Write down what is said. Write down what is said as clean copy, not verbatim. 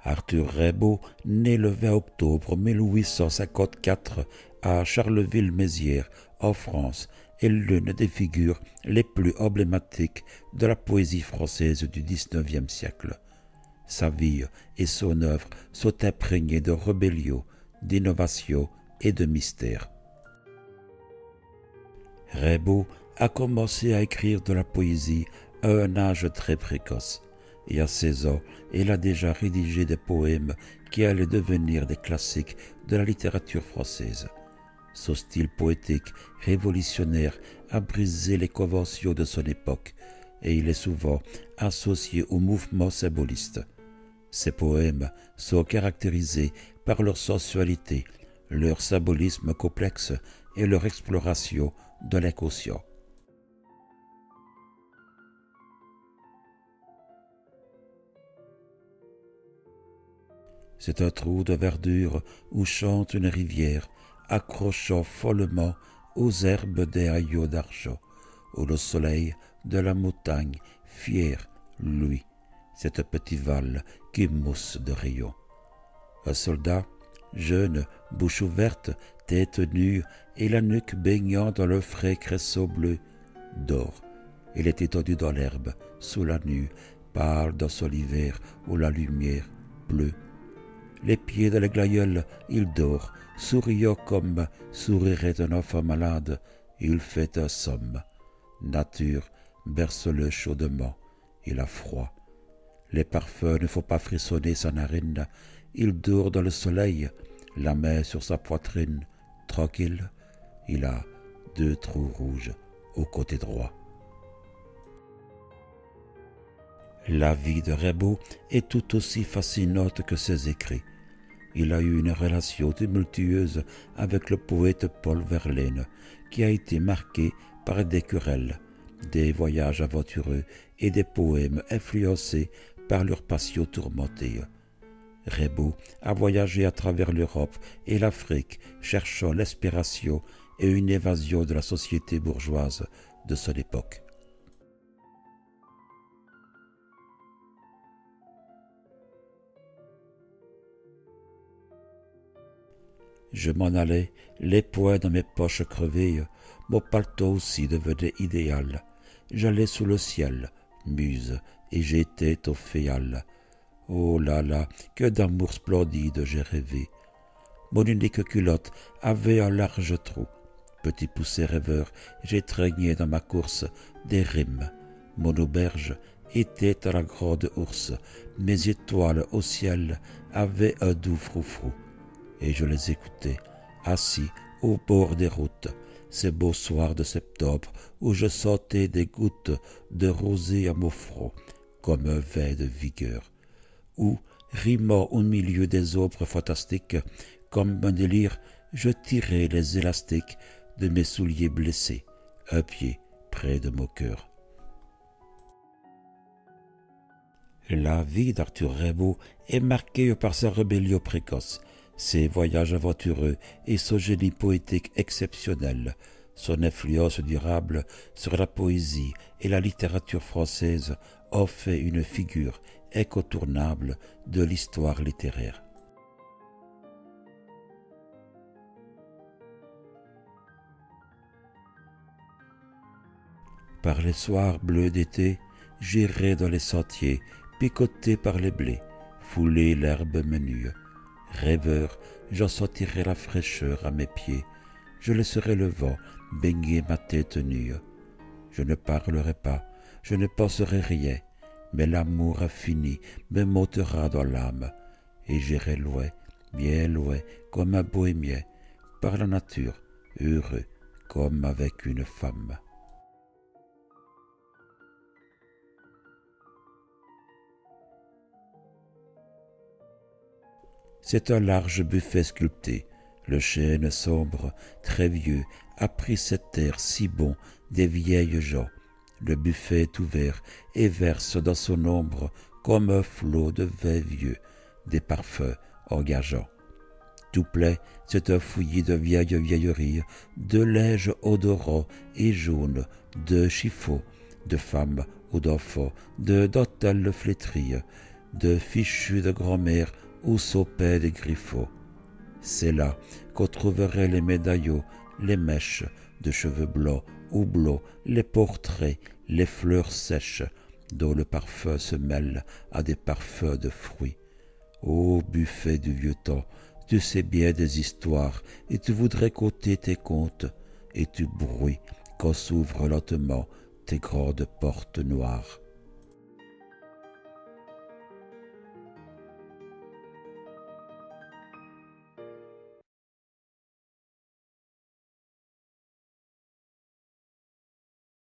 Arthur Rimbaud, né le 20 octobre 1854 à Charleville-Mézières, en France, est l'une des figures les plus emblématiques de la poésie française du XIXe siècle. Sa vie et son œuvre sont imprégnées de rébellion, d'innovation et de mystère. Rimbaud a commencé à écrire de la poésie à un âge très précoce, et à 16 ans, il a déjà rédigé des poèmes qui allaient devenir des classiques de la littérature française. Son style poétique révolutionnaire a brisé les conventions de son époque, et il est souvent associé au mouvement symboliste. Ses poèmes sont caractérisés par leur sensualité, leur symbolisme complexe et leur exploration de l'inconscient. C'est un trou de verdure où chante une rivière, accrochant follement aux herbes des haillons d'argent, où le soleil de la montagne, fier, lui, cette petite Val qui mousse de rayons. Un soldat, jeune, bouche ouverte, tête nue et la nuque baignant dans le frais cresseau bleu, dort. Il est étendu dans l'herbe, sous la nue, pâle dans son hiver où la lumière pleut. Les pieds de la glaïeule, il dort, souriant comme sourirait un enfant malade. Il fait un somme. Nature berce-le chaudement. Il a froid. Les parfums ne font pas frissonner sa narine. Il dort dans le soleil, la main sur sa poitrine. Tranquille, il a 2 trous rouges au côté droit. La vie de Rimbaud est tout aussi fascinante que ses écrits. Il a eu une relation tumultueuse avec le poète Paul Verlaine, qui a été marquée par des querelles, des voyages aventureux et des poèmes influencés par leur passion tourmentée. Rimbaud a voyagé à travers l'Europe et l'Afrique, cherchant l'inspiration et une évasion de la société bourgeoise de son époque. Je m'en allais, les poings dans mes poches crevées, mon paletot aussi devenait idéal. J'allais sous le ciel, muse, et j'étais au féal. Oh là là, que d'amour splendide j'ai rêvé. Mon unique culotte avait un large trou. Petit poussé rêveur, j'étreignais dans ma course des rimes. Mon auberge était à la grande ourse. Mes étoiles au ciel avaient un doux froufrou. Et je les écoutais, assis au bord des routes, ces beaux soirs de septembre où je sentais des gouttes de rosée à mon front, comme un vin de vigueur, où, rimant au milieu des ombres fantastiques, comme un délire, je tirais les élastiques de mes souliers blessés, un pied près de mon cœur. La vie d'Arthur Rimbaud est marquée par sa rébellion précoce, ses voyages aventureux et son génie poétique exceptionnel, son influence durable sur la poésie et la littérature française en fait une figure incontournable de l'histoire littéraire. Par les soirs bleus d'été, j'irai dans les sentiers, picoté par les blés, fouler l'herbe menue. Rêveur, j'en sentirai la fraîcheur à mes pieds, je laisserai le vent baigner ma tête nue. Je ne parlerai pas, je ne penserai rien, mais l'amour infini me montera dans l'âme, et j'irai loin, bien loin, comme un bohémien, par la nature, heureux comme avec une femme. C'est un large buffet sculpté. Le chêne sombre, très vieux, a pris cet air si bon des vieilles gens. Le buffet est ouvert et verse dans son ombre, comme un flot de vin vieux, des parfums engageants. Tout plein, c'est un fouillis de vieilles vieilleries, de linge odorant et jaune, de chiffons, de femmes ou d'enfants, de dentelles flétries, de fichus de grand-mère ou sopais des griffots. C'est là qu'on trouverait les médaillots, les mèches de cheveux blancs ou bleus, les portraits, les fleurs sèches, dont le parfum se mêle à des parfums de fruits. Ô buffet du vieux temps, tu sais bien des histoires, et tu voudrais côté tes contes, et tu bruis quand s'ouvrent lentement tes grandes portes noires.